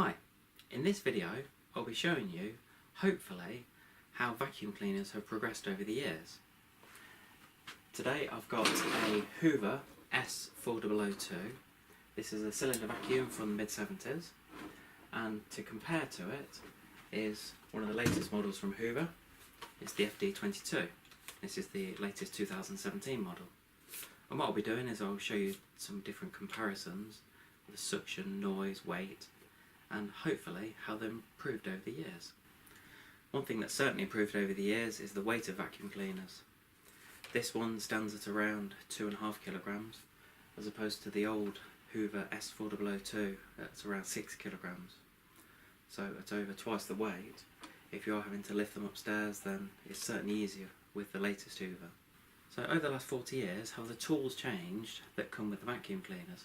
Hi, in this video I'll be showing you, hopefully, how vacuum cleaners have progressed over the years. Today I've got a Hoover S4002. This is a cylinder vacuum from the mid-70s, and to compare to it is one of the latest models from Hoover. It's the FD22. This is the latest 2017 model. And what I'll be doing is I'll show you some different comparisons of the suction, noise, weight, and hopefully how they've improved over the years. One thing that's certainly improved over the years is the weight of vacuum cleaners. This one stands at around 2.5 kilograms, as opposed to the old Hoover S4002 that's around 6 kilograms. So at over twice the weight, if you're having to lift them upstairs, then it's certainly easier with the latest Hoover. So over the last 40 years, how have the tools changed that come with the vacuum cleaners?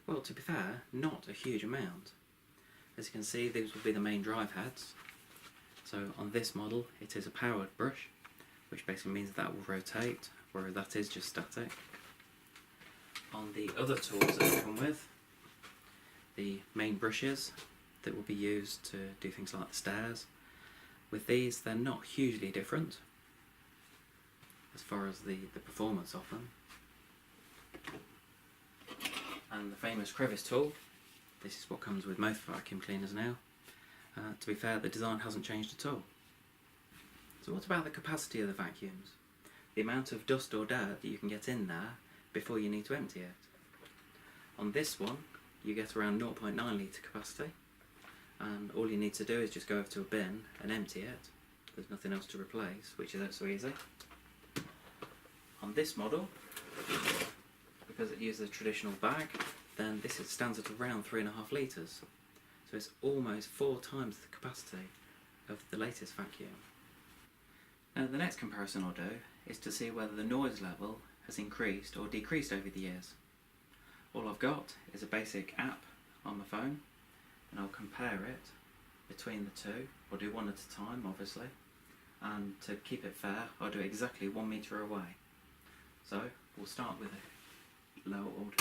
Well, to be fair, not a huge amount. As you can see, these will be the main drive heads. So on this model it is a powered brush, which basically means that will rotate, whereas that is just static. On the other tools that they come with, the main brushes that will be used to do things like the stairs. With these, they're not hugely different as far as the performance of them. And the famous crevice tool, this is what comes with most vacuum cleaners now. To be fair, the design hasn't changed at all. So what about the capacity of the vacuums? The amount of dust or dirt that you can get in there before you need to empty it. On this one, you get around 0.9 litre capacity, and all you need to do is just go over to a bin and empty it. There's nothing else to replace, which is so easy. On this model, because it uses a traditional bag, then this stands at around 3.5 litres. So it's almost 4 times the capacity of the latest vacuum. Now the next comparison I'll do is to see whether the noise level has increased or decreased over the years. All I've got is a basic app on my phone, and I'll compare it between the two. I'll do one at a time, obviously, and to keep it fair I'll do it exactly 1 metre away. So we'll start with a low old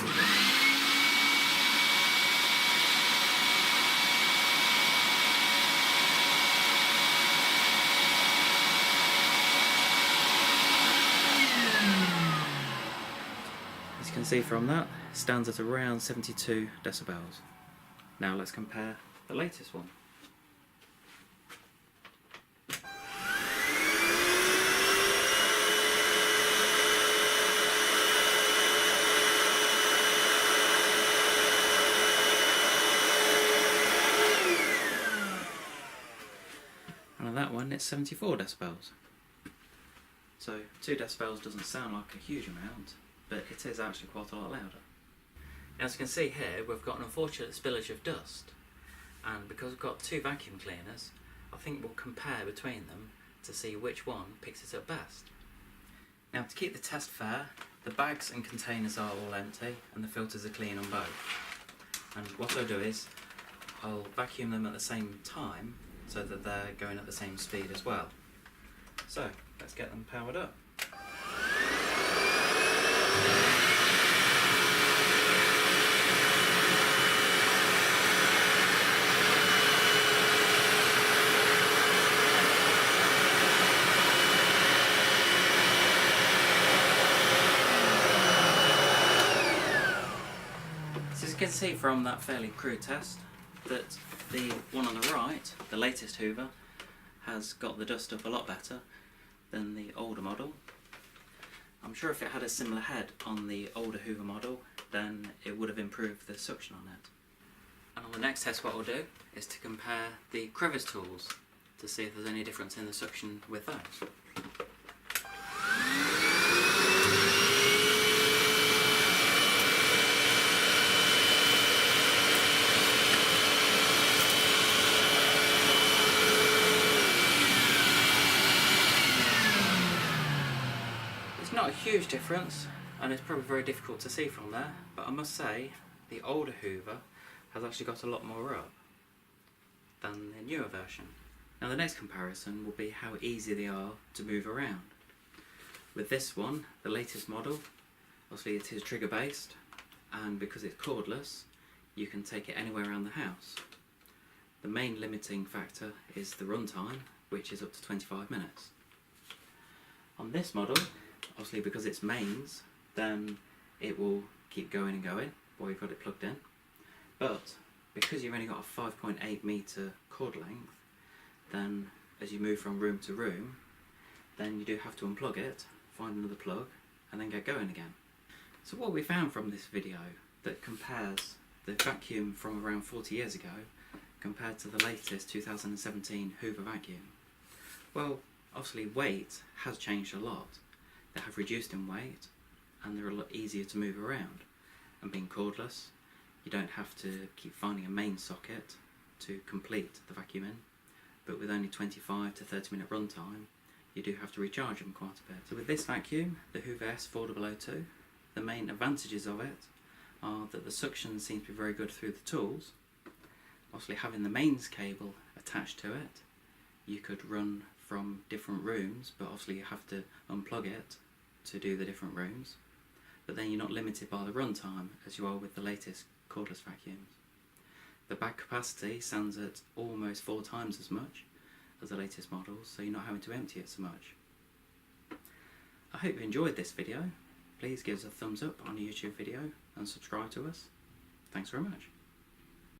As you can see from that, it stands at around 72 decibels. Now let's compare the latest one. And on that one it's 74 decibels. So 2 decibels doesn't sound like a huge amount, but it is actually quite a lot louder. As you can see here, we've got an unfortunate spillage of dust, and because we've got 2 vacuum cleaners, I think we'll compare between them to see which one picks it up best. Now to keep the test fair, the bags and containers are all empty and the filters are clean on both. And what I'll do is, I'll vacuum them at the same time so that they're going at the same speed as well. So let's get them powered up. As you can see from that fairly crude test, that the one on the right, the latest Hoover, has got the dust up a lot better than the older model. I'm sure if it had a similar head on the older Hoover model, then it would have improved the suction on it. And on the next test, what I'll do is to compare the crevice tools to see if there's any difference in the suction with those. Not a huge difference, and it's probably very difficult to see from there, but I must say the older Hoover has actually got a lot more rub than the newer version. Now the next comparison will be how easy they are to move around. With this one, the latest model, obviously it is trigger based, and because it's cordless you can take it anywhere around the house. The main limiting factor is the runtime, which is up to 25 minutes. On this model, obviously because it's mains, then it will keep going and going while you've got it plugged in. But because you've only got a 5.8 metre cord length, then as you move from room to room, then you do have to unplug it, find another plug, and then get going again. So what we found from this video that compares the vacuum from around 40 years ago compared to the latest 2017 Hoover vacuum. Well, obviously weight has changed a lot. They have reduced in weight and they're a lot easier to move around. And being cordless, you don't have to keep finding a main socket to complete the vacuum in. But with only 25 to 30 minute runtime, you do have to recharge them quite a bit. So with this vacuum, the Hoover S4002, the main advantages of it are that the suction seems to be very good through the tools. Obviously having the mains cable attached to it, you could run from different rooms, but obviously you have to unplug it to do the different rooms. But then you're not limited by the runtime as you are with the latest cordless vacuums. The bag capacity stands at almost 4 times as much as the latest models, so you're not having to empty it so much. I hope you enjoyed this video. Please give us a thumbs up on a YouTube video and subscribe to us. Thanks very much.